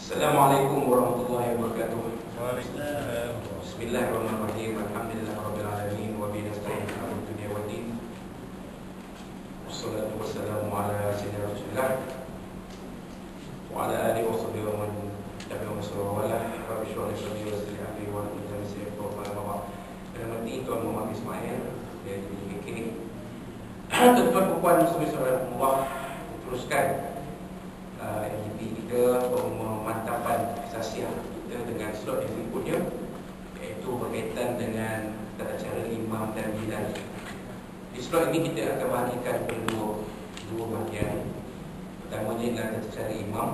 Assalamualaikum warahmatullahi wabarakatuh. Waalaikumsalam. Bismillahirrahmanirrahim. Alhamdulillahirabbil alamin wa bihi nasta'in 'ala dunya waddin. Wassalatu wassalamu ala sayyidina Rasulillah wa ala alihi wa sahbihi wa man tabi'ahum bi ihsan. Rabbi shrah li sadri wa yassir li amri wa hlul 'uqdatam min lisani yafqahu qawli. Dengan Tuan Muhammad Ismail dari fikih. Tuan-tuan dan puan muslimin Allah, teruskan aktiviti kita pemantauan kesaksian kita dengan slot yang berikutnya, iaitu berkaitan dengan tata cara imam dan bilal. Di slot ini kita akan bahagikan dua bahagian. Pertamanya adalah tata cara imam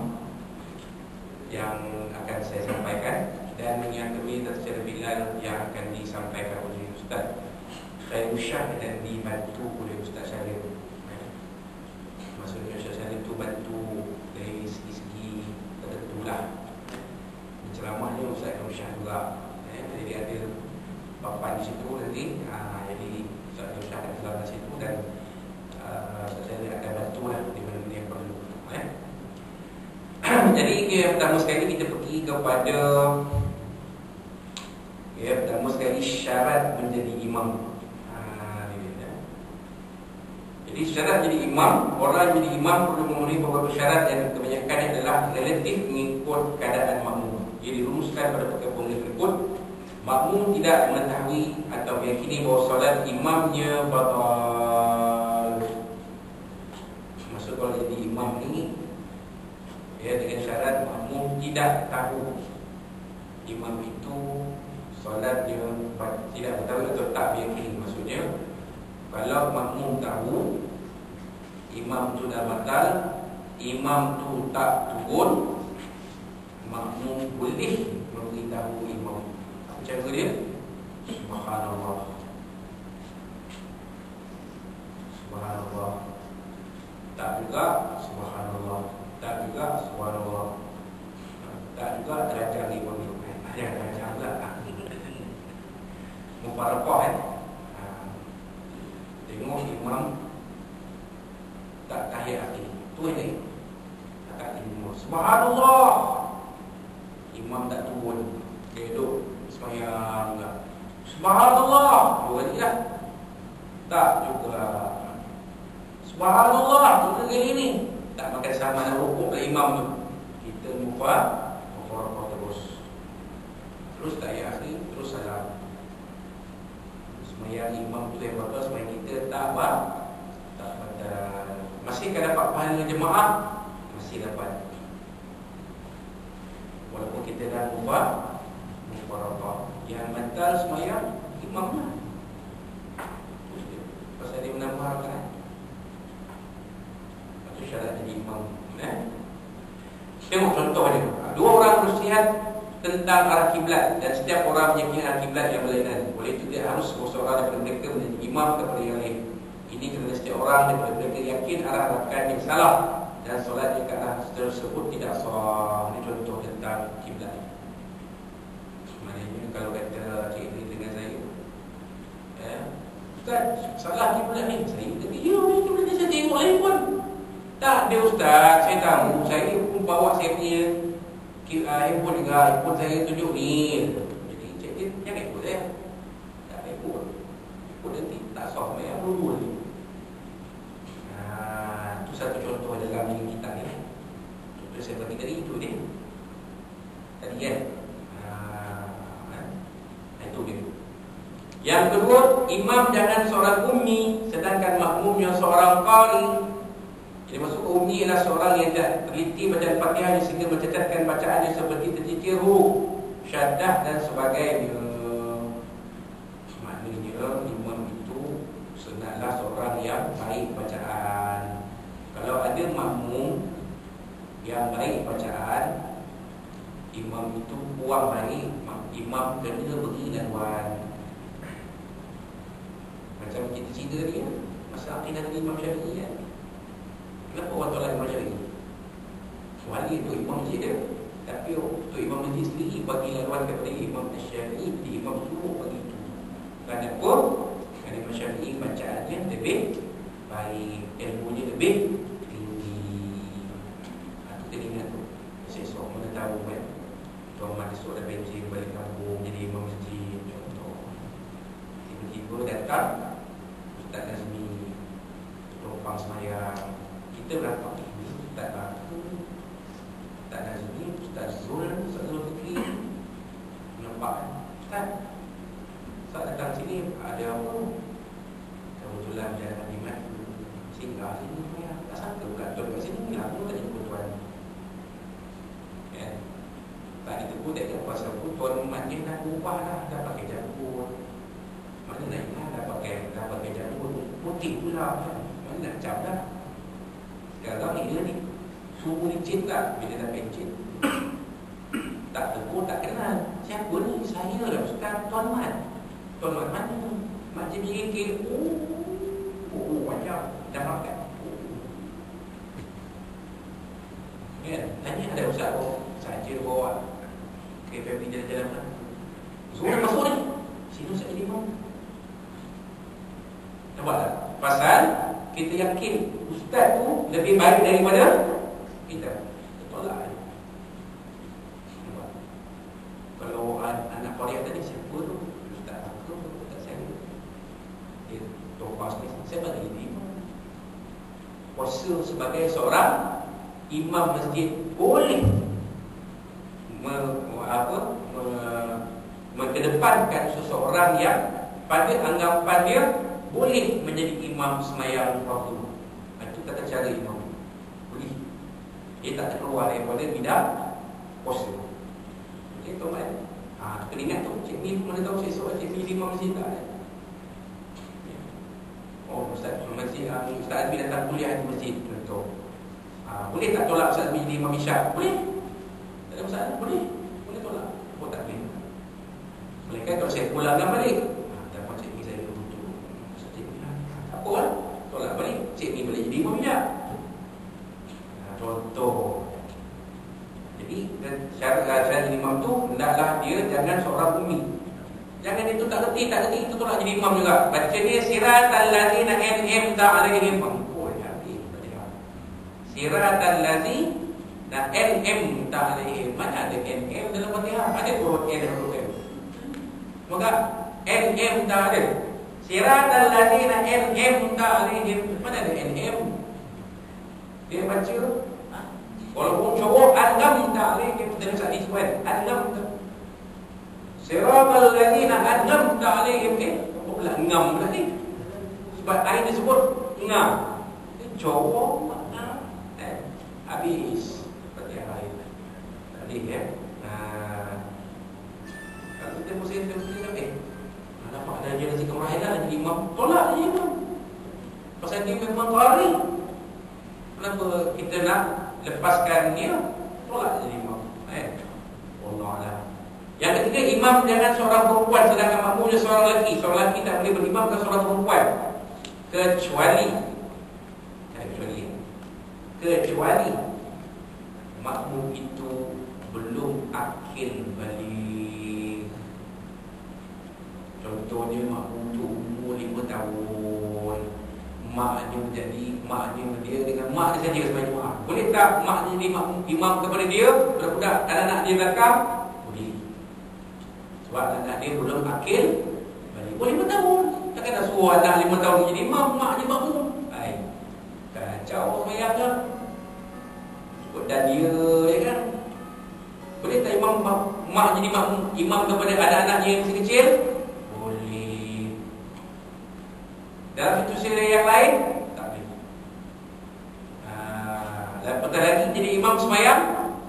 yang akan saya sampaikan, dan yang kedua tata cara bilal yang akan disampaikan oleh Ustaz Khairul Syah dan dibantu oleh Ustaz Salim. Maksudnya Ustaz Salim itu bantu dari segi-segi tertentu lah. Ceramahnya Ustaz Khairul Syah juga. Jadi ada papan di situ nanti. Jadi Ustaz Khairul Syah akan dalam situ, dan Ustaz Salim akan bantu lah di mana-mana yang perlu. Jadi yang pertama sekali kita pergi kepada pertama sekali syarat menjadi imam. Jadi syarat jadi imam, orang jadi imam perlu memenuhi beberapa syarat yang kebanyakannya adalah relatif mengikut keadaan makmum. Jadi dirumuskan pada perkara berikut. Makmum tidak mengetahui atau meyakini bahawa solat imamnya batal. Maksud kalau jadi imam ini, dengan syarat makmum tidak tahu imam itu solatnya tidak tahu atau tak meyakini. Maksudnya kalau makmum tahu imam tu dah batal, imam tu tak turun, makmum boleh memberitahu imam. Apa cara dia? Subhanallah, Subhanallah. Tak juga Subhanallah, tak juga Subhanallah, tak juga teracang imam tu. Yang teracang pula mubarakah tengok imam tak tahiyat hati, tu ini tak timur. Subhanallah, imam tak turun, dia duduk semayang enggak. Subhanallah, dua kali lah. Tak juga Subhanallah, tu kali ini tak makan sama dan rukuk ke imam tu. Kita mubarakah terus tahiyat hati, terus salam. Semayang imam tu yang batal, semayang kita tak batal. Masih akan dapat pahala jemaah, masih dapat, walaupun kita dah mubarakah. Yang batal semayang imam lah, pasal dia menambahkan. Itu syarat jadi imam. Tengok contohnya, dua orang bersihat tentang arah kiblat, dan setiap orang menyakini arah kiblat yang berlainan. Oleh itu dia harus seorang daripada mereka menjadi imam kepada yang lain. Ini kerana setiap orang daripada mereka yakin arah rakaat yang salah, dan solatnya ke arah tersebut tidak sah. Ini contoh tentang kiblat. Maknanya kalau kata cik ini dengan saya, Ustaz, salah kiblat ni. Saya kata, ya kiblat ni saya tengok lain pun. Tak, dia Ustaz, saya tahu. Saya pun bawa saya punya handphone juga, handphone saya tunjuk ni. Jadi cik dia jangan ikut saya. Tak ikut nanti tak sah yang dulu ni. Itu satu contoh dalam diri kita ni. Contoh saya bagi tadi itu dia. Tadi kan. Itu dia. Yang kedua, imam jangan seorang ummi, sedangkan makmumnya seorang qari. Jadi maksud ummi ialah seorang yang tak teliti bacaan Fatihah sehingga mencacatkan bacaannya seperti tercicir huruf, syaddah dan sebagainya. Maknanya imam itu senanglah seorang yang baik bacaan. Kalau ada makmum yang baik bacaan, imam itu kurang baik, imam kena beri laluan. Macam kita cerita tadi, masa akidah dari Imam Syafi'i kan. Kenapa orang tolak Imam Syafi'i? Wali itu imam masjid dia, tapi untuk imam masjid sendiri bagi laluan kepada Imam Syafi'i, jadi imam suruh bagi itu. Kenapa? Kerana Imam Syafi'i bacaannya lebih baik, ilmunya lebih tinggi. Itu kena ingat tu. esok mana tahu kan. Tuan Mat esok dah pencing balik kampung jadi imam masjid contoh. Tiba-tiba datang Ustaz Nazmi tumpang semayang. Kita berapa? Ustaz aku, Ustaz Nazmi, Ustaz Zul, Ustaz Zulkifli. Nampak Ustaz, Ustaz datang sini ada apa? Kebetulan dia ada iman singgah sini ya. Tak sangka bukan tuan kat sini lah. Aku tak jumpa tuan. Kan? Tak itu pun tak tahu pasal pun tuan Mat ni dah ubah dah pakai jangkut. Mana nak ingat dah pakai jangkut putih pula kan. Mana nak cap dah. Sekarang ni dia ni suruh ni cint tak. Bila dah pencit tak tegur, tak kenal. Siapa ni? Saya lah Ustaz Tuan Mat. Tuan Mat mana? Mat JBK. Macam dah makan. Kan? Tanya ada Ustaz saja bawa ke family jalan-jalan kan. Semua masuk ni. Sini Ustaz jadi imam. Nampak tak? Pasal kita yakin Ustaz tu lebih baik daripada kita. Tolak. Kalau anak Korea tadi siapa tu? Ustaz aku, Ustaz saya. Dia topas ni. Saya bagi imam. Puasa sebagai seorang imam masjid boleh mengedepankan seseorang yang pada anggapan dia boleh menjadi imam semayang fardu. Itu kata cara imam. Boleh. Dia tak terkeluar daripada bidang puasa. Okey, tuan. Kena ingat tu, Cik Min mana tahu esok Cik Min imam masjid tak ada. Oh, Ustaz masjid, Ustaz Azmi datang kuliah di masjid contoh. Boleh tak tolak Ustaz Azmi jadi imam isyak? Boleh. Tak ada masalah, boleh. Boleh tolak. Oh, tak boleh. Boleh kan kalau saya pulangkan balik. Tak apa Cik Min saya butuh. Ustaz Cik Min tak apa lah. Tolak balik, Cik Min boleh jadi imam isyak. Contoh. Jadi syarat imam tu hendaklah dia jangan seorang umi. Jangan itu tak reti itu tolak jadi imam juga. Baca dia siratal ladzina an'amta 'alaihim. Oh, hati. Siratal ladzina an'amta 'alaihim. Mana ada NM dalam Fatihah? Ada huruf N dan huruf M. Maka NM tak ada. Siratal ladzina an'amta 'alaihim. Mana ada NM? Dia baca walaupun cowok an'amta 'alaihim dengan sadi suan. An'amta Siratal ladzina an'amta 'alaihim. Pula ngam pula ni. Sebab ayat disebut ngam. Cowok makna habis seperti yang lain. Tadi ya. Kalau kita mesti nampak ada dia nasi kemahiran jadi imam, tolak je imam. Pasal dia memang qari. Kenapa kita nak lepaskan dia? Tolak jadi imam. Wallahualam. Yang ketiga, imam jangan seorang perempuan sedangkan makmumnya seorang lelaki. Seorang lelaki tak boleh berimam dengan seorang perempuan kecuali makmum itu belum akil balik. Contohnya makmum itu umur 5 tahun, maknya dia dengan mak dia saja sembahyang Jumaat. Boleh tak maknya jadi imam kepada dia, budak-budak anak-anak dia belakang? Sebab anak dia belum akil balik. Boleh 5 tahun. Takkan nak suruh anak 5 tahun jadi imam, mak dia makmum. Kacau sembahyang kan. Dan dia ya kan. Boleh tak mak jadi imam kepada anak-anak dia yang masih kecil? Boleh. Dalam situasi yang lain tak boleh. Lepas lagi jadi imam sembahyang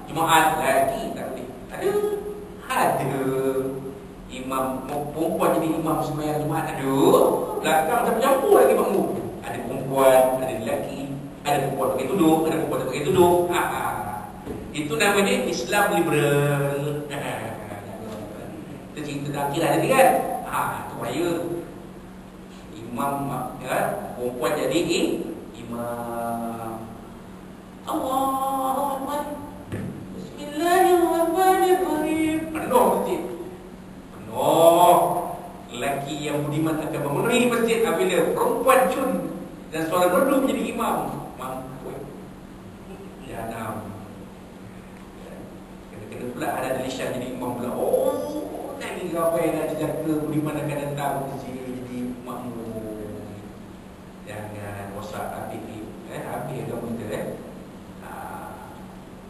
Jumaat lagi tak boleh. Ada imam perempuan jadi imam sembahyang Jumaat. Belakang tak bercampur lagi makmum. Ada perempuan, ada lelaki, ada perempuan pakai tudung, ada perempuan tak pakai tudung. Itu namanya Islam liberal. Kita cerita dah akhirat tadi kan. Itu bahaya. Imam ya, perempuan jadi imam. Allahu Akbar. Bismillahirrahmanirrahim. Penuh masjid. Penuh. Lelaki yang budiman akan memenuhi masjid apabila perempuan cun dan suara merdu menjadi imam. Mampu. Jangan. pula ada lisan jadi imam pula. Oh, nak ni ramai nak jaga beriman akan datang jadi makmum. Jangan rosak habis agama kita.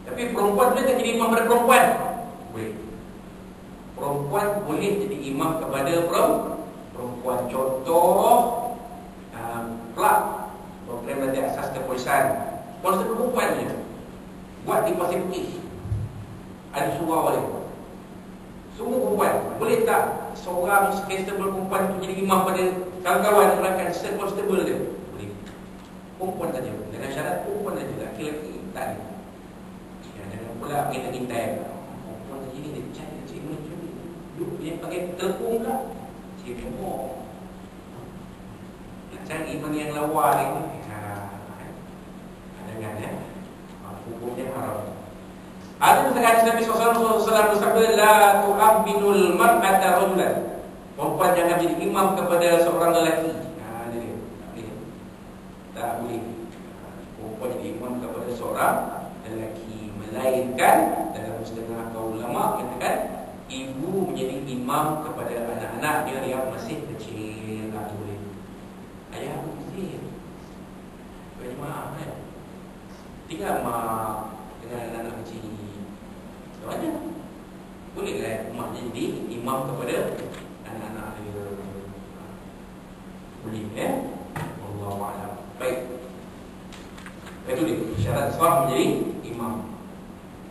Tapi perempuan boleh tak jadi imam pada perempuan? Boleh. Perempuan boleh jadi imam kepada perempuan. Contoh kelab program nanti asas kepolisian. Konsep perempuan je buat di Pasir Putih. Ada surau boleh. Semua perempuan. Boleh tak seorang constable perempuan tu jadi imam pada kawan-kawan rakan constable dia? Boleh. Perempuan saja. Dengan syarat perempuan saja. Laki-laki tak ada. Jangan pula minta-minta. Perempuan saja ni dia cari cik macam ni. Dia pakai telefon tak? Cik semua. Nak cari mana yang lawa ni. Jangan hukumnya haram. Ada hadis Nabi SAW bersabda, la tu'abbinul mar'ata rajulan. Perempuan jangan jadi imam kepada seorang lelaki. Dia tak boleh. Perempuan jadi imam kepada seorang lelaki, melainkan dalam setengah kaum ulama katakan ibu menjadi imam kepada anak-anaknya yang masih kecil. Tak boleh. Ayah boleh. Berjemaah kan? Tinggal mak dengan anak-anak kecil. Macam mana? Boleh kan mak jadi imam kepada anak-anak dia? Boleh Wallahualam. Baik. Itu dia syarat Islam menjadi imam.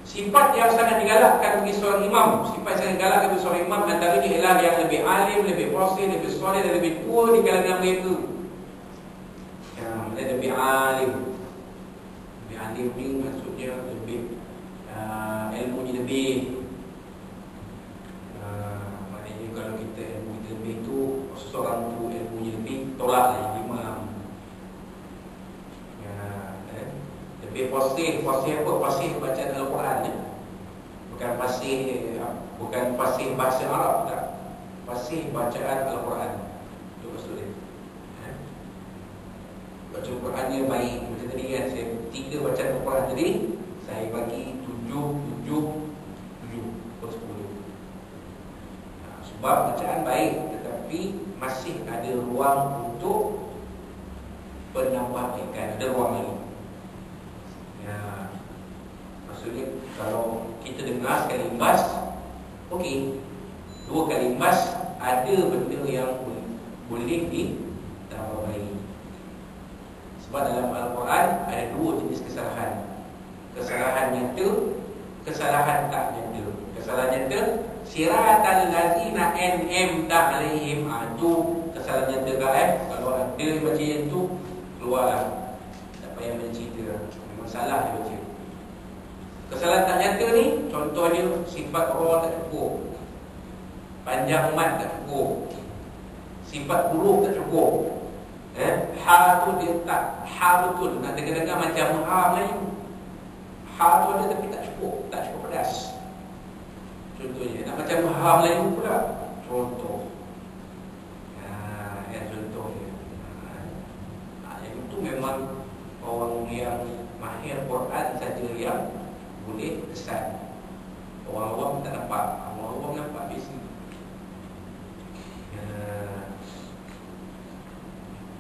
Sifat yang sangat digalakkan bagi seorang imam, sifat yang sangat digalakkan bagi seorang imam antaranya ialah yang lebih alim, lebih fasih, lebih soleh dan lebih tua di kalangan mereka. Yang lebih alim. Alim ni maksudnya lebih ilmunya lebih. Maknanya kalau kita ilmu kita lebih tu, seseorang tu ilmunya lebih, tolaklah imam. Lebih fasih apa? Fasih bacaan Al-Quran ni. Bukan fasih bahasa Arab tak. Fasih bacaan Al-Quran. Itu maksudnya. Baca Al-Qurannya baik. Macam tadi kan, saya 3 bacaan Al-Quran tadi, saya bagi 7 per 10. Sebab bacaan baik, tetapi masih ada ruang untuk penambahkan. Ada ruang lagi. Maksudnya kalau kita dengar sekali imbas, okey. 2 kali imbas, ada benda yang boleh ditambah lagi. Sebab dalam Al-Quran ada 2 jenis kesalahan. Kesalahan nyata, kesalahan tak nyata. Kesalahan nyata, siratal ladzina an'amta alaihim. Itu kesalahan nyata kan? Kalau ada baca yang tu, keluarlah. Tak payah mencerita. Memang salah dia baca. Kesalahan tak nyata ni, contohnya sifat roh tak cukup, panjang mat tak cukup, sifat huruf tak cukup. Ha tu dia tak ha betul. Nak dengar-dengar macam ha Melayu. Ha tu ada tapi tak cukup pedas. Contohnya nak macam ha Melayu pula. Contoh. Contohnya. Yang itu memang orang yang mahir Quran saja yang boleh kesan. Orang awam tak nampak. Orang awam nampak biasa.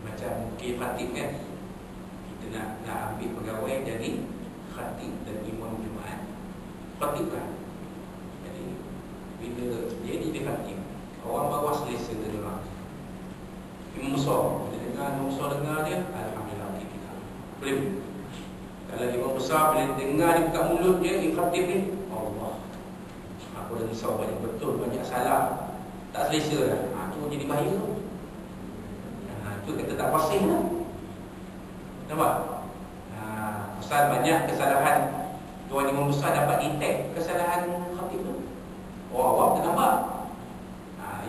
Macam khatib kan, kita nak ambil pegawai jadi khatib dan imam Jumaat. Khatib kan. Jadi bila dia khatib, orang bawah selesa dengar. Imam besar, bila dengar imam besar dengar dia, alhamdulillah kita. Boleh. Kalau imam besar bila dengar dia buka mulut dia, khatib ni, Allah, aku dah risau banyak salah, tak selesa dah. Tu jadi bahaya tu. Itu kita tak fasih lah. Nampak? Ustaz banyak kesalahan. Tuan imam besar dapat detect kesalahan khatib tu. Orang awam tak nampak.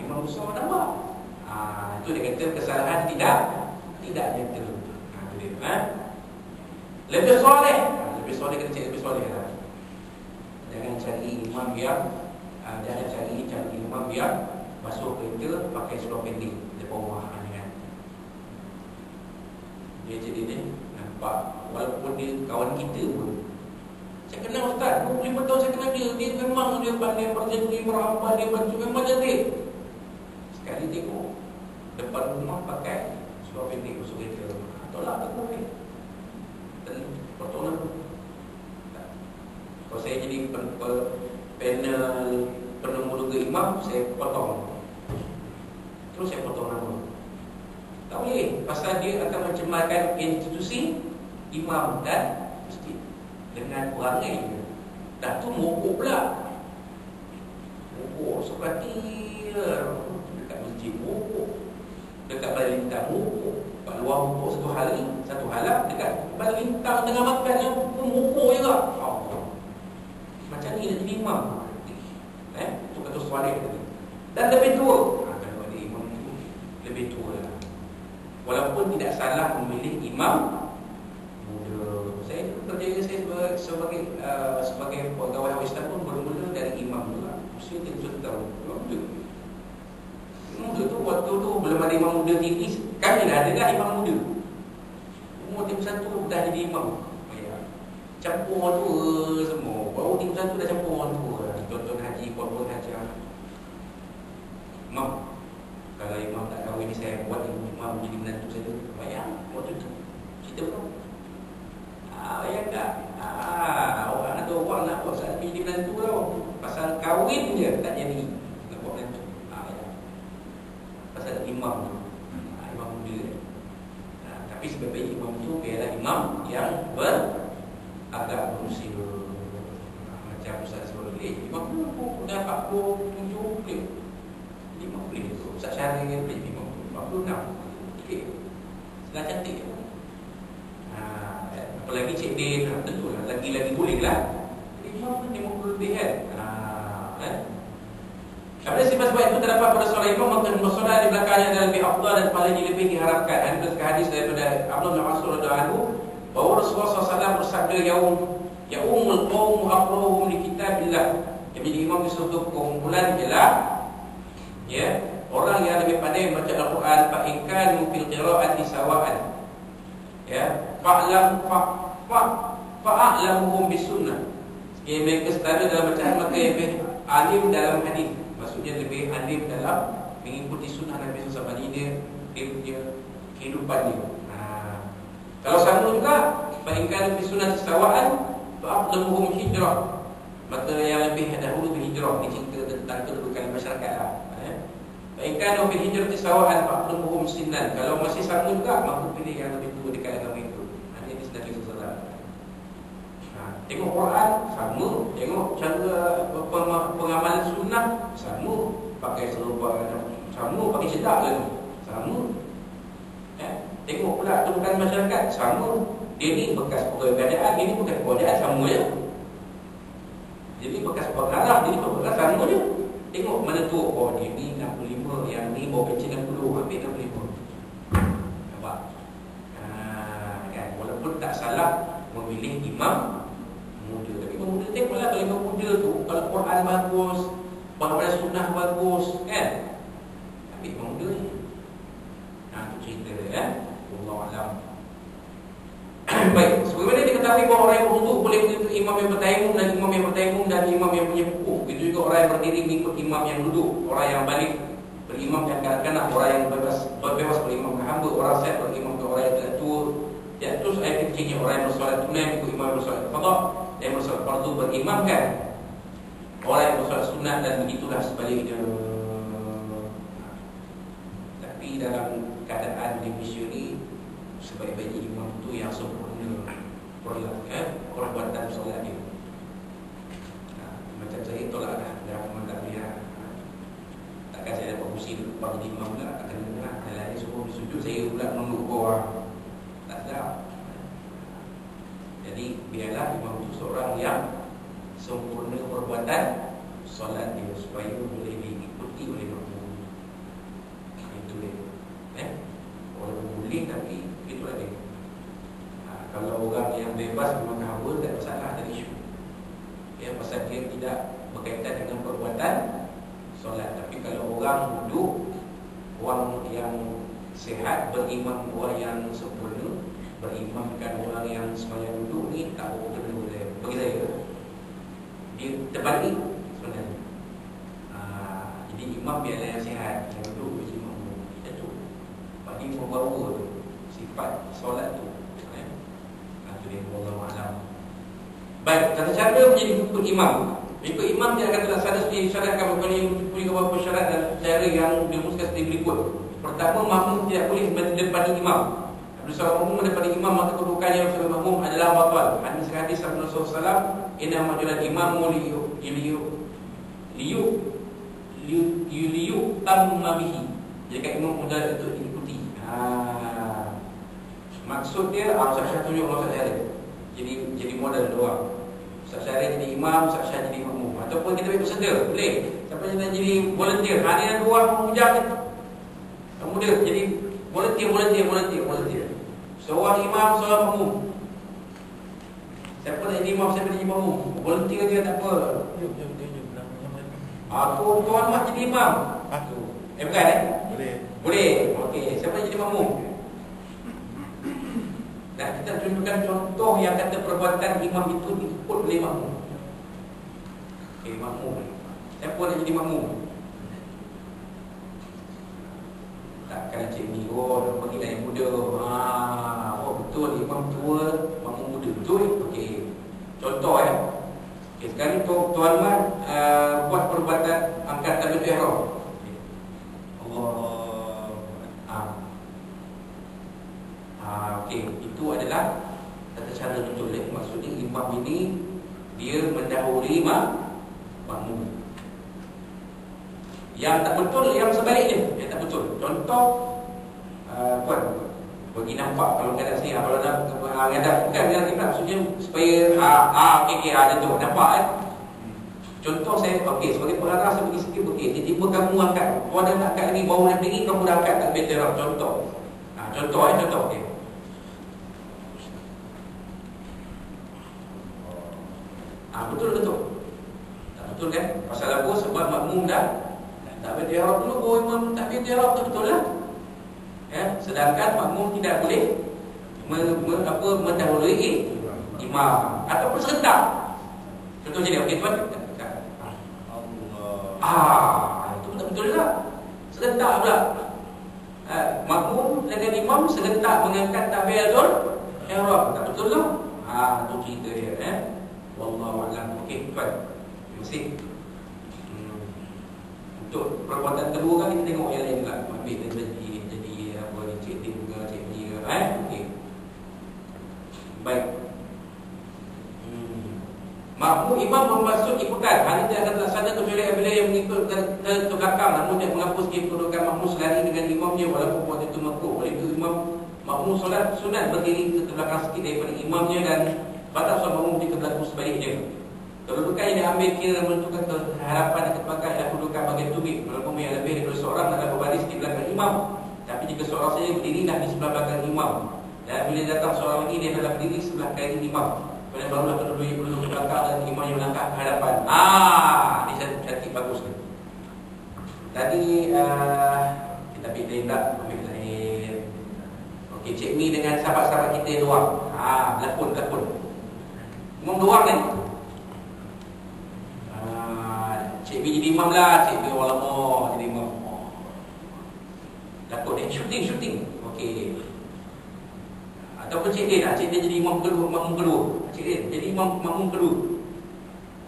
Imam besar nampak. Itu dia kata kesalahan tidak nyata. Itu dia. Lebih soleh. Lebih soleh kena cari lebih soleh lah. Jangan cari imam yang cari imam yang masuk kereta pakai seluar pendek depan rumah. Dia jadi ni nampak, walaupun dia kawan kita pun. Saya kenal Ustaz, 25 tahun saya kenal dia. dia memang dia pandai berjanji, beramal, dia bantu, memang jadi. Sekali tengok depan rumah pakai seluar pendek masuk kereta, tolak tak boleh. Dan potongan. Kalau saya jadi panel penemu ke imam, saya potong. Terus saya potong nama. Tak boleh, pasal dia akan mencemarkan institusi imam dan masjid dengan perangai dia. Dah tu mokok pula. Mokok seperti dekat masjid mokok, dekat balai lintang mokok, kat luar mokok satu halam dekat balai lintang tengah makan yang mokok juga. Macam ni dia jadi imam. Itu kata suara tadi. Dan lebih tua. Kalau ada imam tu lebih tua lah. Walaupun tidak salah memilih imam muda. Saya kerja saya sebagai pegawai Islam pun bermula dari imam juga. Usia 31 tahun. Muda. Muda tu waktu tu belum ada imam muda tinggi. Kami dah ada dah imam muda. Umur 31 dah jadi imam. Campur orang tua semua. Baru 31 dah campur orang tua. Tuan-tuan haji, puan-puan haji. Imam, kalau imam tak kahwin ni saya buat imam jadi menantu saya. Bayang waktu tu cerita pun. Bayang tak? Orang ada orang nak buat saat jadi menantu tau. Pasal kahwin je tak jadi nak buat menantu. Pasal imam tu, imam muda. Tapi sebaik-baik imam tu biarlah imam yang agak berusia macam Ustaz sebelum ni 50 dah 47 boleh 50 tu Ustaz Syahrir ni boleh 56 okey senang cantik apalagi Cik Din tentulah lagi-lagi boleh lah 50 lebih kan apabila sebab itu terdapat pada solat imam maka bersolat di belakangnya adalah lebih afdal dan paling lebih diharapkan. Ada hadis daripada Abdullah bin Mas'ud radhiyallahu anhu bahawa Rasulullah SAW bersabda yaumul qawmu aqrahum li kitabillah. Jadi imam di suatu kumpulan ialah orang yang lebih pandai membaca Al-Quran fa in kanu fil qira'ati sawa'an. Fa'alamuhum bis sunnah. Yang mereka setara dalam bacaan maka yang lebih alim dalam hadis. Maksudnya lebih alim dalam mengikuti sunnah Nabi SAW. Ini dia kehidupan dia. Kalau sama juga Fa'inkan lebih sunnah sawa'an Fa'aflamuhum hijrah. Maka yang lebih dahulu berhijrah. Ini cerita tentang kedudukan masyarakat lah. Fa'inkan lebih hijrah sawa'an Fa'aflamuhum sinan. Kalau masih sama juga maka pilih yang lebih tua dekat agama itu. Ini sedang kita salah. Tengok Quran sama. Tengok cara pengamalan sunnah sama. Pakai seluruh sama. Pakai sedak lagi sama. Tengok pula kedudukan masyarakat sama. Dia ni bekas peribadatan, dia ni bekas peribadatan sama je. Jadi bekas pengarah, dia ni bekas sama je. Tengok mana tu, dia ni 65, yang ni bawa pencen 60, ambil 65. Nampak? Kan? Walaupun tak salah memilih imam muda. Tapi imam muda tengoklah kalau imam muda tu, kalau Quran bagus, bahawa sunnah bagus, kan? Ambil imam muda ni. Itu cerita Wallahualam. Baik, sebagaimana diketahui bahawa orang yang berwuduk boleh mengikuti imam yang bertayamum dan imam yang bertayamum dan imam yang punya pukul. Begitu juga orang yang berdiri mengikut imam yang duduk, orang yang balik berimam yang kanak-kanak, orang yang bebas berimam ke hamba, orang sehat berimam ke orang yang tidak tua. Dan terus ayat kecilnya orang yang bersolat tunai mengikut imam yang bersolat qada, yang bersolat fardu berimamkan orang yang bersolat sunat dan begitulah sebaliknya. Tapi dalam keadaan di Malaysia ni sebaik-baik imam tu yang sempurna perbuatan solat dia. Macam saya tolak dah memang tak boleh. Takkan saya dapat kursi depan jadi imam pula, tak kena lah. Dalam ni semua sujud, saya pula menunduk bawah. Tak sedap. Jadi biarlah imam tu seorang yang sempurna perbuatan solat dia supaya boleh diikuti oleh makmum. Itu dia. Walaupun boleh tapi itulah dia. Kalau orang yang bebas memang hamba tak masalah, tak isu. Pasal dia tidak berkaitan dengan perbuatan solat. Tapi kalau orang duduk, orang yang sihat berimam orang yang sempurna, berimamkan orang yang sembahyang duduk ni tak boleh. Bagi saya dia terbalik sebenarnya. Jadi imam biarlah yang sihat, yang duduk jadi makmum. Itu bagi membawa tu sifat solat tu. Itu dia Allah Alam. Baik, tata cara menjadi ikut imam. Ikut imam dia akan terlaksana seperti disyaratkan mempunyai beberapa syarat dan cara yang dirumuskan seperti berikut. Pertama, makmum tidak boleh mendepani imam. Apabila seorang makmum mendepani imam, maka kedudukannya sebagai makmum adalah batal. Hadis sabda Rasulullah SAW, inna majulan imamu liyu tammabihi. Jika imam mudah untuk diikuti. Maksud dia, Ustaz Syah tunjuk Ustaz Syah. Jadi modal doang. Ustaz Syah jadi imam, Ustaz Syah jadi makmum. Ataupun kita boleh bersedia, boleh. Siapa yang nak jadi volunteer? Hari yang dua mengujar ni. Kemudian jadi volunteer. Seorang imam, seorang makmum. Siapa nak jadi imam, siapa nak jadi makmum? Volunteer dia tak apa. Aku tuan mak jadi imam. Aku. Bukan Boleh. Okey, siapa nak jadi makmum? Dan kita tunjukkan contoh yang kata perbuatan imam itu diikut oleh makmum. Okey, makmum. Siapa nak jadi makmum? Takkan cik ni, bagilah yang muda. Betul, imam tua, makmum muda. Betul? Okey. Contoh Okey, sekarang Tuan Mat buat perbuatan angkat takbiratul ihram. Okey, itu adalah tata cara betul. Maksudnya imam ini dia mendahului makmum. Yang tak betul, yang sebaliknya. Yang tak betul. Contoh, Tuan bagi nampak kalau kadang sini, kalau nak ngadap bukan dalam kiblat, maksudnya supaya ada tu nampak Contoh saya, sebagai pengarah saya bagi sikit, tiba-tiba kamu angkat, Tuan dah nak angkat lagi, baru nak pergi, kamu dah angkat takbiratul ihram. Contoh. Contoh, okey. Betul. Tak betul kan? Pasal apa? Sebab makmum dah takbiratul ihram dulu, baru imam takbiratul ihram, tak betul lah. Sedangkan makmum tidak boleh mendahului imam ataupun serentak. Contoh jadi, okey Tuan. Itu tak betul juga. Serentak pula. Makmum dengan imam serentak mengangkat takbiratul ihram. Tak betul lah. Itu cerita dia. Wallahu a'lam. Okey, Tuan. Terima kasih. Untuk perbuatan kedua kan kita tengok yang lain juga. Ambil jadi apa ni, cikgu ke, cikgu ke. Okey. Baik. Makmum imam bermaksud ikutan. Hal ini akan terlaksana kecuali apabila yang mengikut ke belakang, namun tidak menghapus kedudukan makmum selari dengan imamnya walaupun buat itu makruh. Oleh itu makmum solat sunat berdiri ke belakang sikit daripada imamnya dan batas solat makmum di belakang sebaliknya. Kedudukan yang diambil kira menentukan keharapan dan kepakaian adalah kedudukan bagian tumit. Walaupun yang lebih daripada seorang adalah berbaris di belakang imam. Tapi jika seorang saja berdiri dah di sebelah belakang imam. Dan bila datang seorang lagi, dia adalah berdiri sebelah kanan imam. Kemudian barulah kedua-dua yang duduk di belakang dan imam yang melangkah ke hadapan. Ini cantik, bagus ni. Tadi kita ambil lain. Okey, Cik Mi dengan sahabat-sahabat kita doang. Berlakon. Imam doang ni. Cik Mi jadi imam lah. Cik Mi orang lama jadi imam. Lakon ni shooting. Okey. Ataupun Cik Din jadi imam kedua. Cik Din jadi makmum kedua.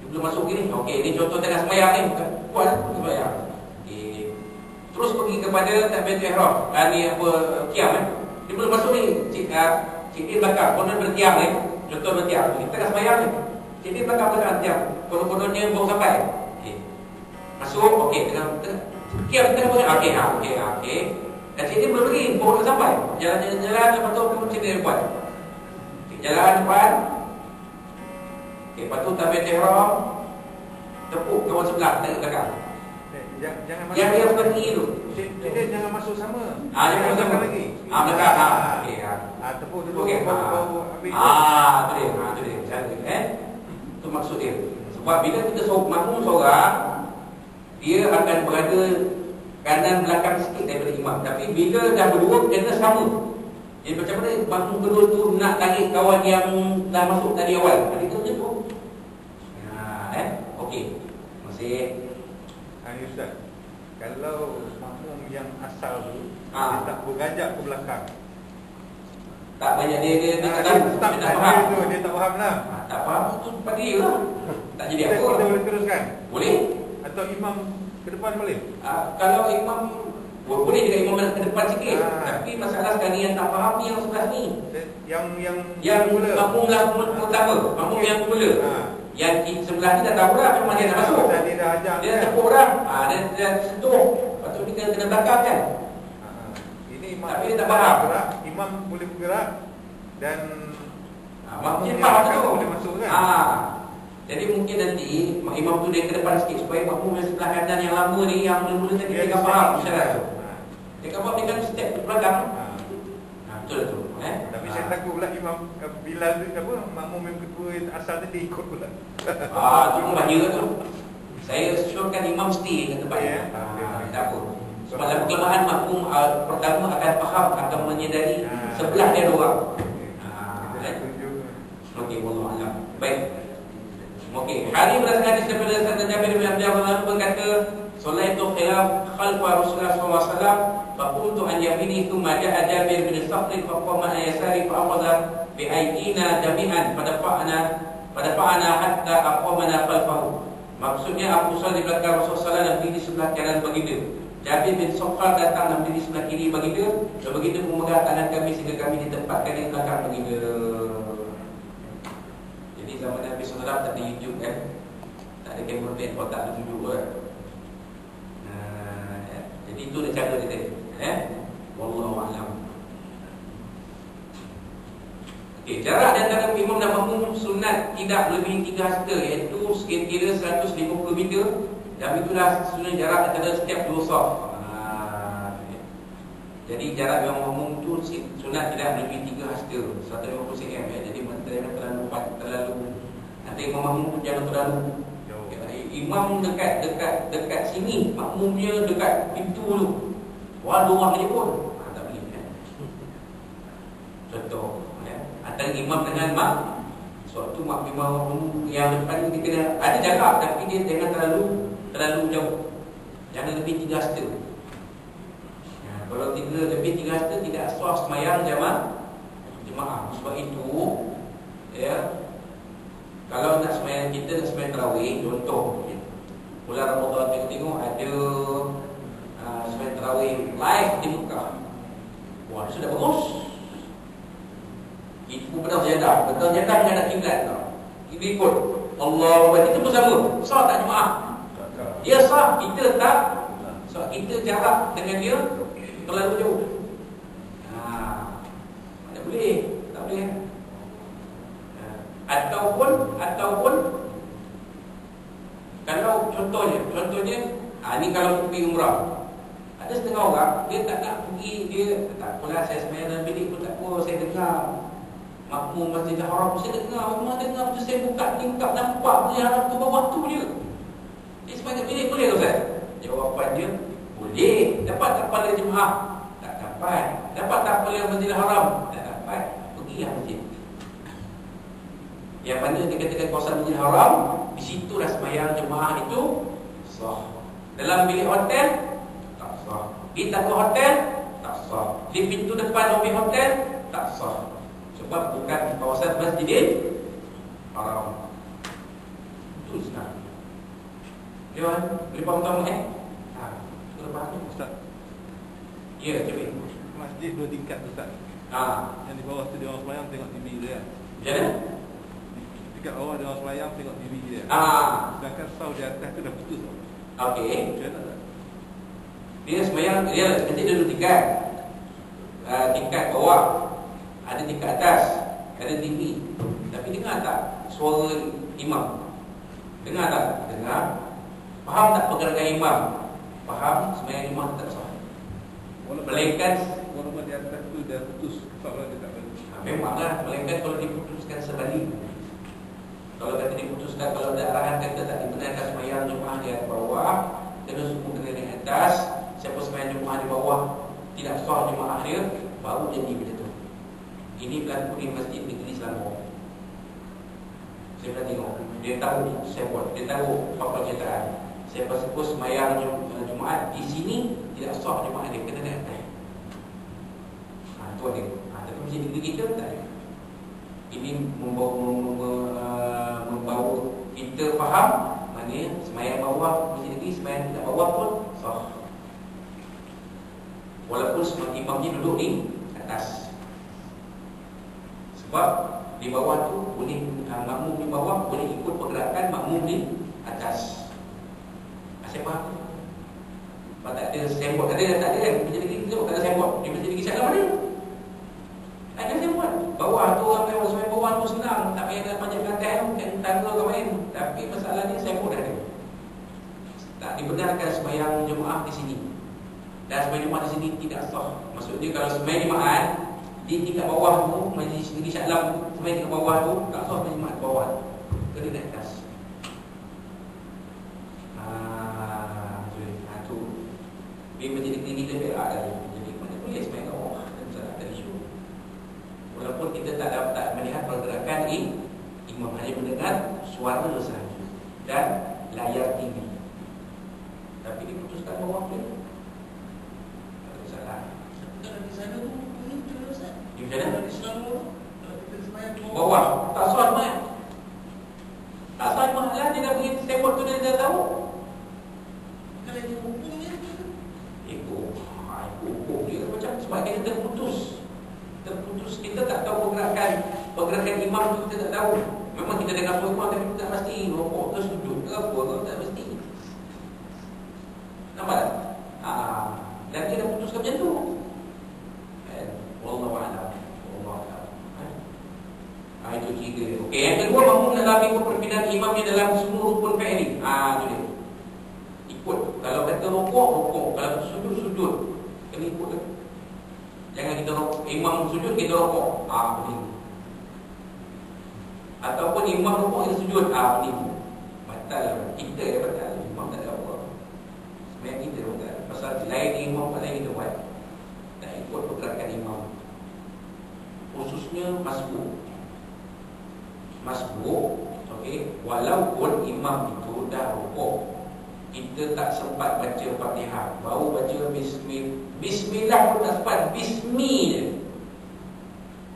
Dia belum masuk gini. Okey, ni contoh tengah sembahyang ni. Puan sembahyang. Okey. Terus pergi kepada takbiratul ihram. Ni apa, qiyam Dia belum masuk ni. Cik Din belakang. Konon bertiang ni. Contoh bertiang. Kita tengah sembahyang ni. Cik Din belakang tiang. Konon-kononnya baru sampai. Okey. Masuk. Okey, tengah qiyam tengah bertiang. Okey. Dan Cik Din belum pergi, baru nak sampai. Jalan-jalan, lepas tu Cik Din buat. Jalan depan. Lepas tu takbiratul ihram. Tepuk kawan sebelah, tarik belakang. Jangan masuk. Yang dia seperti itu. Cik Din jangan masuk sama. Jangan masuk sama lagi. Belakang. Okey. Tepuk dulu, Okey. baru ambil. Itu dia. Cara itu maksud dia. Sebab bila kita makmum seorang, dia akan berada kanan belakang sikit daripada imam. Tapi bila dah berdua, kena sama. Jadi macam mana makmum kedua tu nak tarik kawan yang dah masuk tadi awal? Jadi tu je tu. Okey. Masih. Ini Ustaz, kalau makmum yang asal tu Ah. dia tak bergajak ke belakang. Tak banyak dia Dia tak tahu. tak Dia tak faham. tu, dia tak faham lah. Tak faham tu pada dia lah. Tak jadi Kita apa. boleh teruskan. Boleh. Atau imam ke depan boleh? Kalau imam boleh juga imam ke depan sikit. Ah. Tapi masalah sekali yang tak faham ni yang sebelah ni. Yang Yang makmum lah pertama, makmum yang mula. Ah. Yang di sebelah ni dah tahu lah memang dia nak masuk. Tadi dah ajak Dia kan? tepuk dah. Dia sentuh. Lepas tu dia kena belakang kan. Ini imam Tapi dia tak faham. bergerak, imam boleh bergerak dan Makmum yang faham belakang tu. boleh masuk kan? Jadi mungkin nanti imam tu dia ke depan sikit supaya makmum yang sebelah kanan yang lama ni yang mula-mula tadi dia tak faham syarat tu. Dia kan buat dia kan step ke belakang. Betul tu. Tapi saya takut pula imam bila tu apa makmum yang kedua yang asal tadi ikut pula. Tu bahaya tu. Saya syorkan imam mesti ke tempat dia. Tak apa. Sebab dalam kelemahan makmum pertama akan faham, akan menyedari sebelah dia ada orang. Okey, wallahu a'lam. Baik. Okey, hari berdasarkan hadis daripada Sayyidina Jabir bin Abdullah radhiyallahu berkata, "Sholaitu khilaf khalfa Rasulullah sallallahu alaihi wasallam, fa qultu an yamini thumma ja'a Jabir bin Saqr fa qama an yasari fa akhadha bi aydina jami'an fadafa'ana hatta aqamana khalfahu." Maksudnya aku solat di belakang Rasulullah dan berdiri sebelah kanan baginda. Jabir bin Saqr datang dan berdiri sebelah kiri baginda, dan baginda memegang tangan kami sehingga kami ditempatkan di belakang baginda. Jadi zaman Nabi SAW tak ada YouTube kan, tak ada kamera pen, otak ada tunjuk kan. Jadi itu dia cara dia tadi. Wallahu a'lam. Okey, jarak di antara imam dan makmum sunat tidak melebihi 3 hasta, iaitu sekira 150 meter. Dan itulah sunat jarak antara setiap 2 saf. Jadi jarak yang makmum tu sunat tidak melebihi 3 hasta, 150 cm. Jadi jangan terlalu nanti imam makmum pun jangan terlalu imam dekat sini, makmumnya dekat pintu tu. Wah, luar dia pun tak boleh kan. Contoh antara imam dengan mak, suatu imam yang depan dia kena ada jarak, tapi dia jangan terlalu jauh. Jangan lebih 3 hasta. Kalau lebih 3 hasta tidak sah sembahyang jemaah. Sebab itu kalau nak sembahyang kita nak sembahyang tarawih, contoh bulan Ramadan tengok ada sembahyang tarawih live di Mekah. Wah, sudah bagus. Itu betul jadah menghadap kiblat tau. Kita ikut Allah itu pun sama. Sah tak jemaah? Dia sah, kita tak. Sebab kita jarak dengan dia terlalu jauh. Tak boleh. Ataupun kalau contohnya ni kalau pergi umrah, ada setengah orang dia tak nak pergi, dia tak apalah saya sembahyang dalam bilik pun tak apa, saya dengar makmum Masjidil Haram, saya dengar betul, saya buka tingkap nampak dia Haram tu bawah tu je. Dia sembahyang bilik boleh tak Ustaz? Jawapan dia boleh. Dapat tak pada jemaah? Tak dapat. Dapat tak pada Masjidil Haram? Tak dapat. Pergi yang masjid yang mana dikatakan kawasan Masjidil Haram, di situ dah sembahyang jemaah itu sah. Dalam bilik hotel tak sah. Di tangga hotel tak sah. Di pintu depan lobi hotel tak sah. Sebab bukan kawasan Masjidil Haram. Itu senang. Dia boleh faham tak Sudah faham Ustaz. Ya, cuba. Masjid 2 tingkat Ustaz. Yang di bawah tu dia orang sembahyang tengok TV dia. Macam mana? Dekat bawah dia orang sembahyang tengok TV dia. Sedangkan sau di atas tu dah putus. Okey. Macam mana? Dia sembahyang, dia nanti dia 2 tingkat. Tingkat bawah, ada tingkat atas, ada TV. Tapi dengar tak suara imam? Dengar tak? Dengar. Faham tak pergerakan imam? Faham, sembahyang imam tak sah. Melainkan walaupun di atas tu dah putus, soalan dia tak boleh. Memanglah, melainkan kalau diputuskan sebalik. Kalau kata diputuskan, kalau ada arahan kata tak dibenarkan sembahyang jemaah di bawah, kena semua kena di atas. Siapa sembahyang jemaah di bawah tidak sah jemaah dia, baru jadi macam tu. Ini berlaku di Masjid Negeri Selangor. Saya pernah tengok. dia tahu sempot, dia tahu apa kenyataan. Saya suppose sembahyang Jumaat di sini tidak sah Jumaat dia kena naik atas. Tu dia. Tapi macam negeri kita tak ada. Ini membawa kita faham mana sembahyang bawah masjid negeri, sembahyang tidak bawah pun sah. Walaupun semua imamnya duduk di atas. Sebab di bawah tu boleh makmum di bawah boleh ikut pergerakan makmum di atas. Saya faham. Sebab tak ada sembot, tak ada kan? Masjid negeri kita tak ada sembot. Di masjid negeri Syaklah mana? Ada sembot. Bawah tu sampai orang bawah tu senang, tak payah nak panjat belakang kan tangga ke main. Tapi masalahnya sembot ada. Tak dibenarkan sembahyang Jumaat di sini. Dan sembahyang Jumaat di sini tidak sah. Maksudnya kalau sembahyang Jumaat di tingkat bawah tu, majlis negeri Syaklah sembahyang tingkat bawah tu tak sah sembahyang Jumaat bawah. Kena naik atas. Di majlis negeri kita berak tadi. Jadi mana boleh sembahyang kat bawah dan salat tadi syuruk. Walaupun kita tak melihat pergerakan imam, hanya mendengar suara sahaja dan layar tinggi. Tapi diputuskan bawah tu. Tak salah. Kalau di sana tu ini Ustaz. Di mana? Di Selangor kalau kita sembahyang bawah tak sah mat. Tak sah mat lah, dia dah pergi tembok tu dia dah tahu. kalau dia hukumnya Hukum dia macam sebab kita terputus. Kita tak tahu pergerakan imam tu kita tak tahu. Memang kita dengar suara imam tapi kita tak pasti rokok ke sujud ke apa ke, tak pasti. Nampak tak? Dan dia dah putuskan macam tu. Wallahu a'lam. Itu tiga. Okey, yang kedua, makmum dalam ikut perpindahan imamnya dalam semua rukun fi'li. Tu dia. Ikut. Kalau kata rokok, kalau sujud. Kena ikut kan? Jangan kita rokok. Imam sujud, kita rokok. Begitu. Ataupun imam rokok, kita sujud. Begitu. Batal. Kita yang batal. Imam tak ada apa. Sebenarnya kita batal. Pasal lain imam, lain kita buat. Tak ikut pergerakan imam. Khususnya masbuk. Okey. Walaupun imam itu dah rokok, kita tak sempat baca Fatihah, baru baca Bismillah pun tak sempat, Bismi je.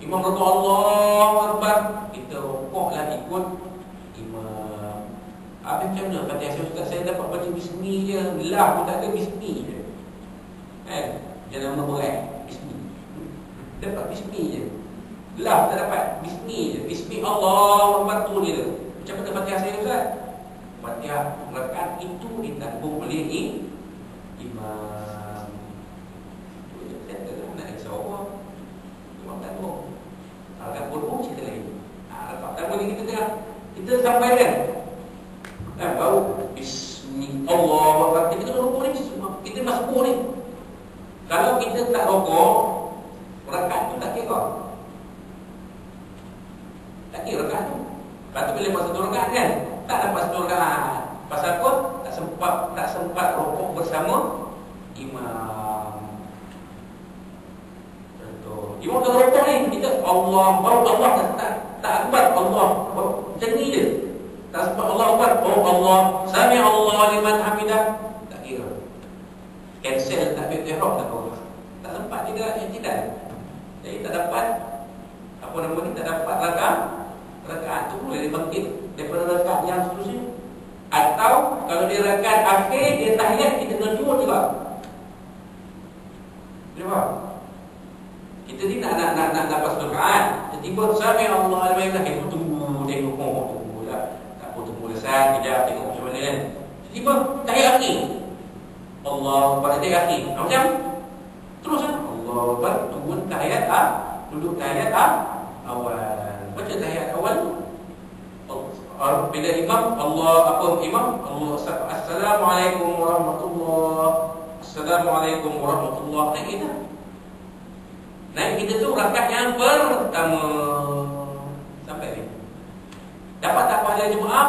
Imam kata Allahu Akbar, kita rokoklah ikut imam. Macam mana Fatihah? Saya dapat baca Bismi je, lah pun tak ada, Bismi je. Jangan nama berat, Bismi. Dapat Bismi je. Lah tak dapat, Bismi je. Bismi Allahu Akbar tu je. Macam mana Fatihah saya Ustaz? Fatihah rakaat itu ditanggung oleh imam. Itu je kata nak risau Allah. Imam tanggung. Rakaat pun cerita lain. Rakaat pertama ni kita sampaikan. Baru Bismi Allahu Akbar. Kita rokok ni, kita masuk ni. Kalau kita tak rokok, rakaat tu tak kira. Tak kira rakaat tu. Lepas tu bila masa tu rakaat kan, tak dapat satu rakaat. Pasal apa? Tak sempat rokok bersama imam. Contoh, imam dah rokok ni, kita Allah baru Allah tak akbar Allah. Macam ni je. Tak sempat Allah akbar. Allah sami Allah liman hamidah. Tak kira. Cancel takbir ihram tak apa. Tak sempat tidak. Jadi tak dapat apa nama ni, tak dapat rakaat tu boleh dibangkit daripada rakaat yang seterusnya. Atau kalau dia rakaat akhir, dia tahiyat, kita kena jumpa juga. Nampak? Kita ni nak dapat rakaat, tiba-tiba sami Allah liman hamidah, tunggu lah. Tak apa, tunggu lesai kejap, tengok macam mana kan. Tiba-tiba tahiyat akhir, Allah pada tahiyat akhir. Macam terus kan, Allah Akbar, tunggu tahiyat duduk tahiyat awal. Baca tahiyat awal bila imam Assalamualaikum warahmatullahi. Naik kita. Naik kita tu rakaat yang pertama. Sampai ni. Dapat tak pahala Jumaat?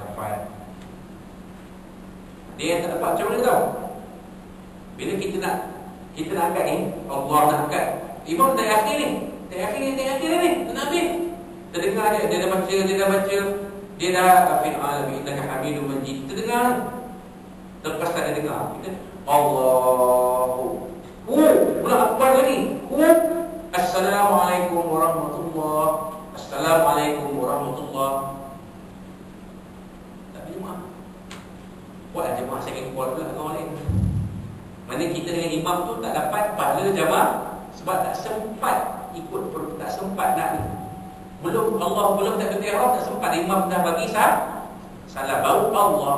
Dapat. Dia yang tak dapat macam mana tahu? Bila kita nak angkat ni, Allah nak angkat. Imam tak akhir ni. Tak akhir ni. Tak nak habis. Terdengar dia dah baca. Dia dah fil alamin innaka hamidum majid. Kita dengar. Lepas tak dengar. Kita Allahu. Pula akbar lagi. Assalamualaikum warahmatullahi. Assalamualaikum warahmatullahi. Tak jemaah. Buat jemaah saya kuat pula dengan orang lain. Mana kita dengan imam tu tak dapat pahala jemaah sebab tak sempat ikut, tak sempat nak ni. Belum Allah belum tak kena ihram, tak sempat imam dah bagi salam baru Allah.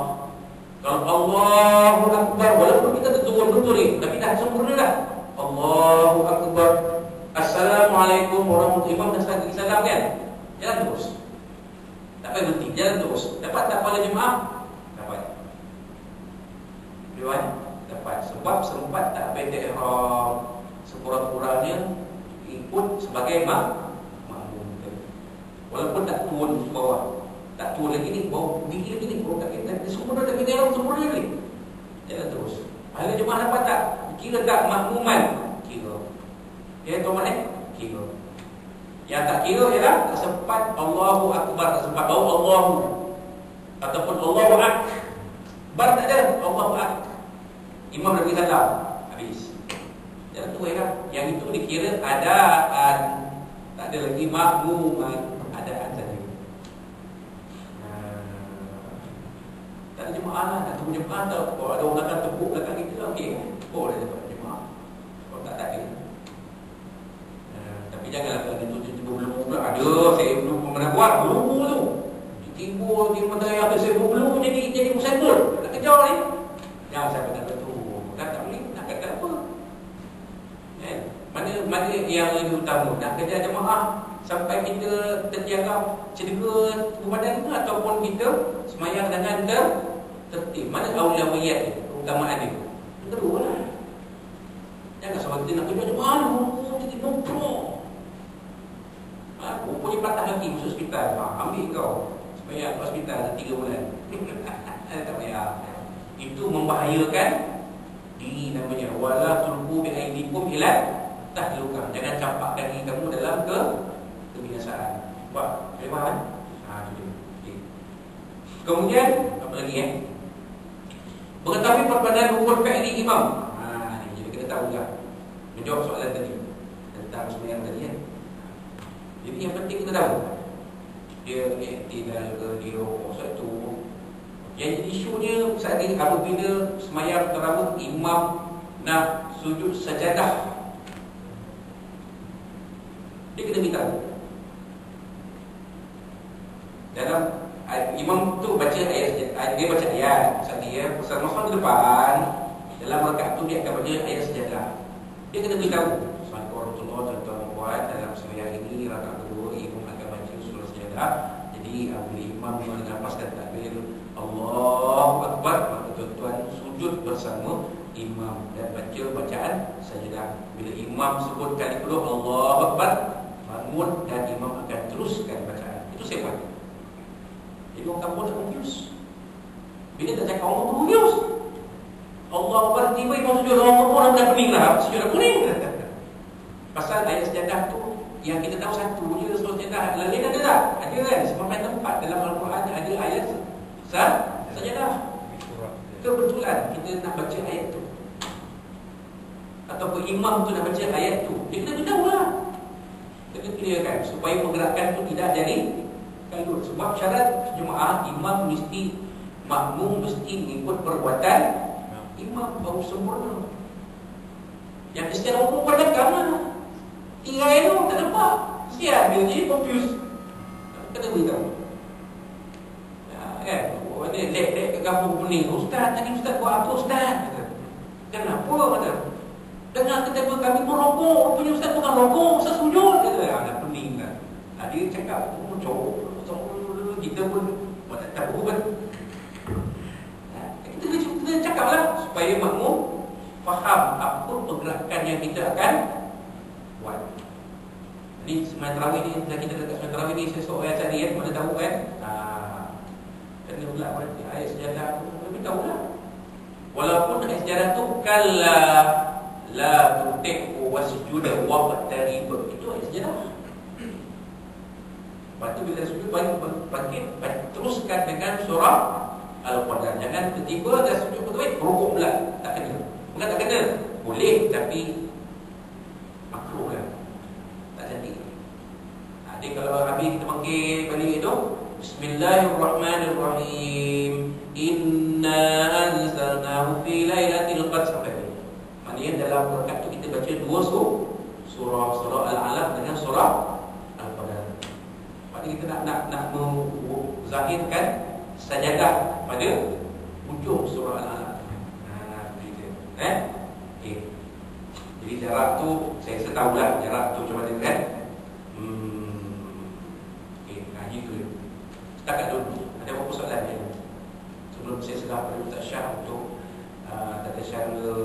Kalau Allahu akbar walaupun kita terturun betul ni tapi dah sempurna dah. Allahu akbar. Assalamualaikum warahmatullahi wabarakatuh. Imam dah start bagi salam kan? Jalan terus. Tak payah berhenti, jalan terus. Dapat tak pahala jemaah? Dapat. Tuan, dapat sebab sempat tak beda ihram. Sekurang-kurangnya ikut sebagai makmum. Walaupun tak turun ke bawah. Tak turun lagi ni, bawah gigi lagi ni, bawah tak kita. Sempurna tak beda ihram, sempurna lagi. Jalan terus. Pahala jemaah dapat tak? Kira tak makmuman? Kira. Ya tuan kira. Yang tak kira ialah tak sempat Allahu akbar, tak sempat bau Allahu ataupun Allahu akbar, tak ada Allahu akbar. Imam dah bagi salam, habis. Jangan tu ialah yang itu dikira adaan, tak ada lagi makmuman, adaan saja. Tak ada jemaah lah, nak tunggu jemaah tau. Kalau ada orang akan tepuk belakang kita, okey, boleh dapat jemaah. Kalau tak ada. Tapi janganlah kalau itu tiba-tiba belum pula. Ada, saya belum pernah buat belum tu. Tiba-tiba di mata yang saya belum jadi musafir. Nak kejar ni. Jangan sampai tak betul. Tak boleh nak kata apa. Kan? Mana yang lebih utama? Nak kejar jemaah sampai kita terjaga cedera tubuh badan ke ataupun kita semayang dengan tertib? Mana aulawiyat ni? Keutamaan dia. Kedua lah. Jangan sebab kita nak kejar jemaah jadi nongkrong. Punya patah hati masuk hospital. Ambil kau supaya hospital 3 bulan. Tak payah. Itu membahayakan diri namanya. Wala tulqu bi aydikum ila tahluka. Jangan campakkan diri kamu dalam kebinasaan. Buat faham? Itu dia. Okay. Kemudian apa lagi mengetahui perbedaan rukun fi'li imam. Jadi kita tahu dah. Menjawab soalan tadi tentang sembahyang tadi kan. Jadi yang penting kita tahu dia iktidal ke, dia rukuk satu. Yang jadi isunya saat ini apabila semayang tarawih imam nak sujud sajadah, dia kena beritahu. Dalam imam tu baca ayat, dia baca ayat saat dia pasal masuk ke depan dalam rakaat tu dia akan baca ayat sajadah. Dia kena beritahu Assalamualaikum tuan-tuan buat dalam sembahyang ini rakaat kedua imam akan baca surah sajadah. Jadi apabila imam menafaskan takbir Allahu akbar, maka tuan-tuan sujud bersama imam dan baca bacaan sajadah. Bila imam sebut kali kedua Allahu akbar, bangun dan imam akan teruskan bacaan. Itu saya buat. Jadi orang kampung tak confuse. Bila tak cakap orang confuse. Allahu akbar tiba imam sujud, Allahu akbar orang dah pening lah. Sujud dah pening. Pasal ayat sejadah tu yang kita tahu satu je surah sejadah. Lain ada tak? Ada kan? Sembilan tempat dalam Al-Quran ada ayat sejadah. Kebetulan kita nak baca ayat tu ataupun imam tu nak baca ayat tu, dia kena beritahu lah. Kita clearkan supaya pergerakan tu tidak jadi kalut. Sebab syarat jemaah imam mesti, makmum mesti mengikut perbuatan imam baru sempurna. Yang istilah umum pada kamu tinggal tu tak nampak. Siap dia jadi confused. Kena beritahu. Kan? Dia lek-lek ke kampung pening. Ustaz, tadi Ustaz buat apa Ustaz? Kenapa? Kata. Dengar kata kami pun rokok. Rupanya Ustaz bukan rokok, Ustaz sujud. Kata, dah pening kan. Dia cakap, kita pun tak tahu kan. Kita cakap lah supaya makmum faham apa pergerakan yang kita akan buat. Ni sembahyang tarawih ni, kita dekat sembahyang tarawih ni sesuatu ayat tadi mana tahu kan? Kena pula ayat sejadah tu, kita tahu lah. Walaupun ayat sejadah tu kalla la tuti'u wasjud waqtarib, itu ayat sejadah. Lepas tu bila sujud bangkit, teruskan dengan surah Al-Qadar. Jangan tiba-tiba dah sujud betul rukuk pula. Tak kena. Bukan tak kena. Boleh tapi makruh kan. Tak jadi. Jadi kalau habis kita panggil balik itu, Bismillahirrahmanirrahim. Inna anzalnahu fi lailatul qadr. Maknanya dalam rakaat tu kita baca dua surah Al-Alaq dengan surah Al-Qadar. Maknanya kita nak menzahirkan sajadah pada hujung surah Al-Alaq. Begitu. Okey. Jadi jarak tu saya tahulah jarak tu macam mana kan. Okey, gitu. Setakat dulu ada apa soalan ni? Sebelum saya serah pada Ustaz Syah untuk tata cara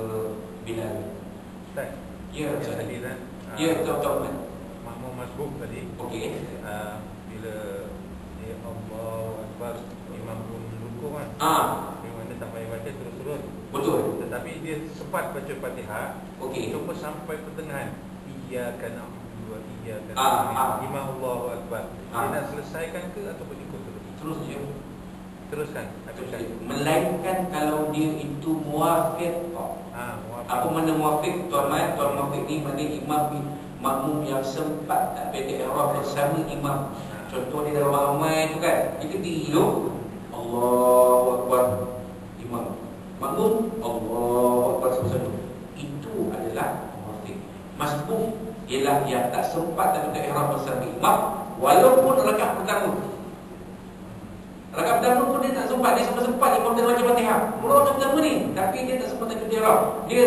Bilal. Ustaz. Ya, Ustaz. Tadi kan. Ya, betul. Makmum masbuk tadi. Okey. Bila ya Allahu Akbar, imam pun rukuk kan. Memang dia tak payah baca terus-terus. Betul. Tetapi dia sempat baca Fatihah. Okey. Cuma sampai pertengahan. Iyyaka na'budu wa iyyaka nasta'in. Imam Allahu Akbar. Dia nak selesaikan ke ataupun ikut terus? Terus je. Teruskan. Melainkan kalau dia itu muafiq. Muafiq. Apa mana muafiq? Tuan muafiq ni maknanya imam makmum yang sempat tak pendek ihram bersama imam. Contoh dia dalam ramai tu kan, kita diri tu Allahu Akbar, imam makmum Allahu Akbar sama-sama. Itu adalah muafiq. Masbuk ialah yang tak sempat tak pendek ihram bersama imam walaupun rakaat pertama. Rakaat pertama pun dia tak sempat, dia sempat imam tengah baca Fatihah. Rakaat pertama ni, tapi dia tak sempat tak pendek ihram. Dia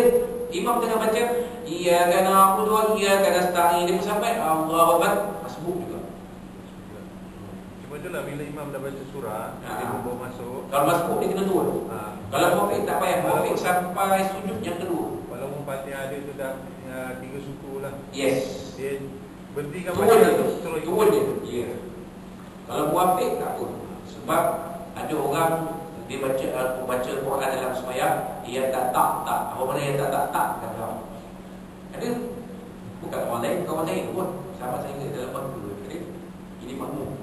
imam tengah baca iyyaka na'budu wa iyyaka nasta'in, dia pun sampai Allahu Akbar, masbuk juga. Cuma itulah bila imam dah baca surah, dia pun bawa masuk. Kalau masbuk dia kena turun. Kalau muafiq tak payah, muafiq sampai sujud yang kedua. Walaupun Fatihah dia tu dah 3 suku lah. Yes. Dia berhentikan Turun baca dia. terus Turun dia. Ya. Kalau muafiq tak pun. Sebab ada orang dia baca Quran dalam sembahyang, dia tak. Apa mana yang tak kata. Ada bukan orang lain, kawan lain pun. Sahabat saya dalam bangku. Ini makmum.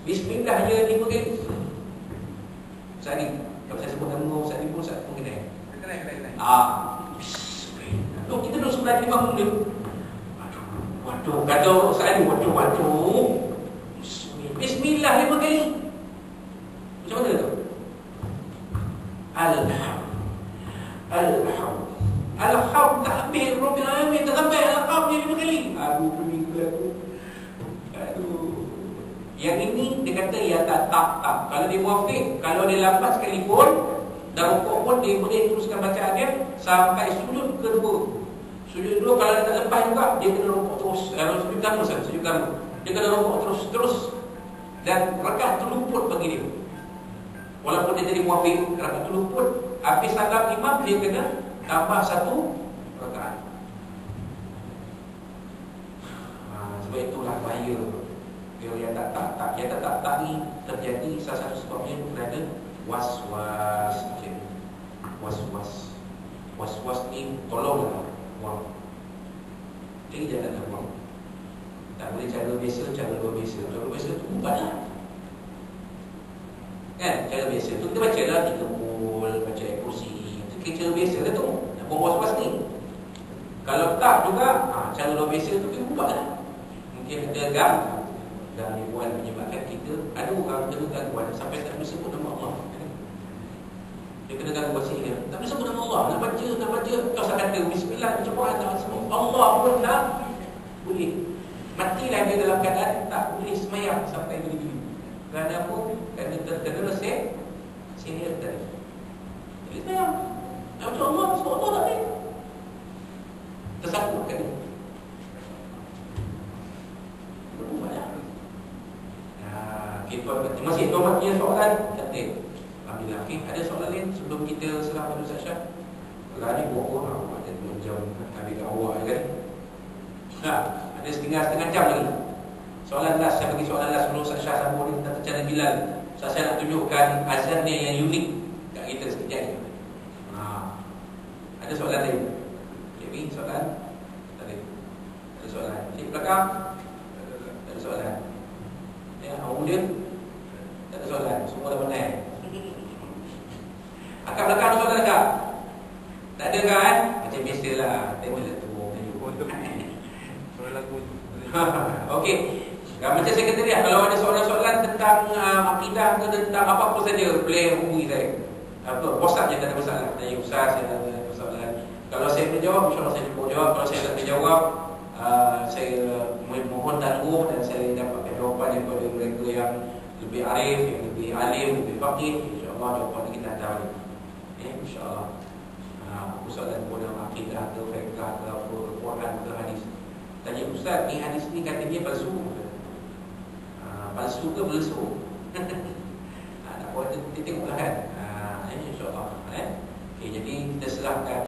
Bismillah je 5 kali. Ustaz ni, kalau saya sebut nama Ustaz ni pun Ustaz pun kena. Bismillah. Loh, kita duduk sebelah di bangun dia. Waduh, kata Ustaz ni, waduh. Bismillah 5 kali. Macam mana tu? Alhamdulillah tak habis Rabbil Alamin, tak sampai Alhamdulillah 5 kali. Aduh, peninggal aku. Yang ini dia kata ya tak. Kalau dia muafiq, kalau dia lambat sekalipun dah rukuk pun dia boleh teruskan bacaan dia sampai sujud kedua. Sujud kedua kalau dia tak lepas juga dia kena rukuk terus. Sujud pertama. Dia kena rukuk terus. Dan rakaat tu luput bagi dia. Walaupun dia jadi muafiq, rakaat tu luput. Habis salam imam dia kena tambah 1 rakaat. Sebab itulah bahaya. Yang tak ni terjadi salah satu sebabnya kerana was-was. Was-was ni tolonglah buang. Jadi janganlah buang. Tak boleh cara biasa, cara luar biasa. Cara biasa tu bukanlah. Kan? Cara biasa tu kita baca lah 3 pul, baca ayat kursi. Itu cara biasa lah tu. Nak buang was-was ni. Kalau tak juga, cara luar biasa tu kita bukanlah. Mungkin kita agak dan dibuat menyebabkan kita ada orang kena gangguan sampai tak boleh sebut nama Allah. Dia kena gangguan sihir. Tak boleh sebut nama Allah. Nak baca. Kau sahaja kata bismillah, baca Quran tak sebut Allah pun tak boleh. Matilah dia dalam keadaan tak boleh semayang sampai begini. Kerana apa? Kerana terkena sihir tadi. Jadi semayang. Nak baca Allah, sebut Allah tak boleh. Tersangkut kan dia. Masih tuan-tuan soalan cantik. Alhamdulillah. Ada soalan lain sebelum kita serah pada Ustaz Syah? Kalau ada buat ada 2 jam habis kat awak kan. Ada setengah jam lagi. Soalan last, saya bagi soalan last sebelum Ustaz Syah sambung ni tentang cara Bilal. Ustaz Syah nak tunjukkan azannya yang unik kat kita sekejap ni. Ada soalan lain? Jadi soalan? Tak ada. soalan. Di belakang tak ada soalan. Ya, kemudian tak ada soalan. Semua dah pandai. Akak belakang ada soalan tak? Tak ada kan? Macam biasalah. Tengoklah tu. Untuk soal lagu. Okey. Macam saya kata dia, kalau ada soalan-soalan tentang akidah ke tentang apa-apa saja, boleh hubungi saya. WhatsApp je, tak ada masalah. Tanya Ustaz, saya ada soalan. Kalau saya menjawab, insyaAllah saya cuba jawab. Kalau saya tak menjawab, saya mohon tangguh dan saya dapatkan jawapan daripada mereka yang lebih arif, yang lebih alim, lebih faqih. InsyaAllah jawapan kita hantar balik. InsyaAllah. Soalan pun dalam akidah ke, fiqh ke, apa, Quran ke, hadis. Tanya Ustaz, ni hadis ni katanya palsu ke? Palsu ke palsu? Tak apa, kita tengoklah kan. InsyaAllah. Okay, jadi kita serahkan